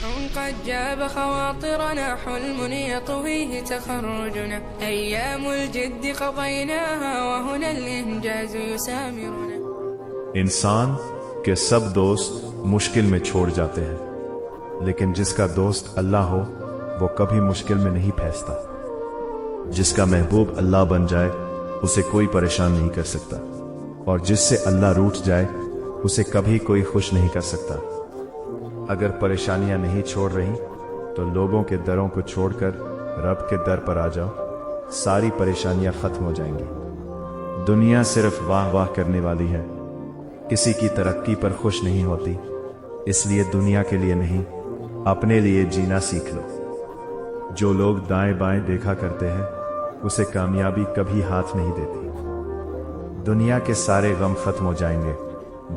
قد جاب خواطرنا حلم يطويه تخرجنا أيام الجد قضيناها وهنا الإنجاز يسامرنا. انسان کے سب دوست مشکل میں چھوڑ جاتے ہیں، لیکن جس کا دوست اللہ ہو وہ کبھی مشکل میں نہیں پھنستا. جس کا محبوب اللہ بن جائے اسے کوئی پریشان نہیں کر سکتا، اور جس سے اللہ روٹھ جائے اسے کبھی کوئی خوش نہیں کر سکتا. اگر پریشانیاں نہیں چھوڑ رہی تو لوگوں کے دروں کو چھوڑ کر رب کے در پر آ جاؤ، ساری پریشانیاں ختم ہو جائیں گی. دنیا صرف واہ واہ کرنے والی ہے، کسی کی ترقی پر خوش نہیں ہوتی. اس لیے دنیا کے لیے نہیں، اپنے لیے جینا سیکھ لو. جو لوگ دائیں بائیں دیکھا کرتے ہیں اسے کامیابی کبھی ہاتھ نہیں دیتی. دنیا کے سارے غم ختم ہو جائیں گے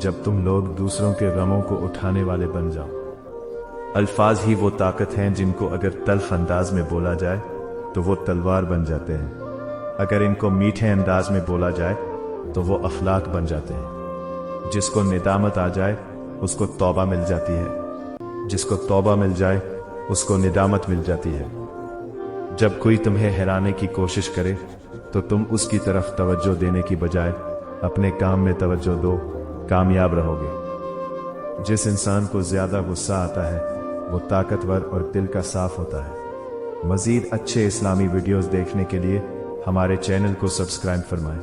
جب تم لوگ دوسروں کے غموں کو اٹھانے والے بن جاؤ. الفاظ ہی وہ طاقت ہیں جن کو اگر تلخ انداز میں بولا جائے تو وہ تلوار بن جاتے ہیں. اگر ان کو میٹھے انداز میں بولا جائے تو وہ افلاک بن جاتے ہیں. جس کو ندامت آ جائے اس کو توبہ مل جاتی ہے، جس کو توبہ مل جائے اس کو ندامت مل جاتی ہے. جب کوئی تمہیں ہرانے کی کوشش کرے تو تم اس کی طرف توجہ دینے کی بجائے اپنے کام میں توجہ دو، کامیاب رہو گے. جس انسان کو زیادہ غصہ آتا ہے وہ طاقتور اور دل کا صاف ہوتا ہے. مزید اچھے اسلامی ویڈیوز دیکھنے کے لیے ہمارے چینل کو سبسکرائب فرمائیں.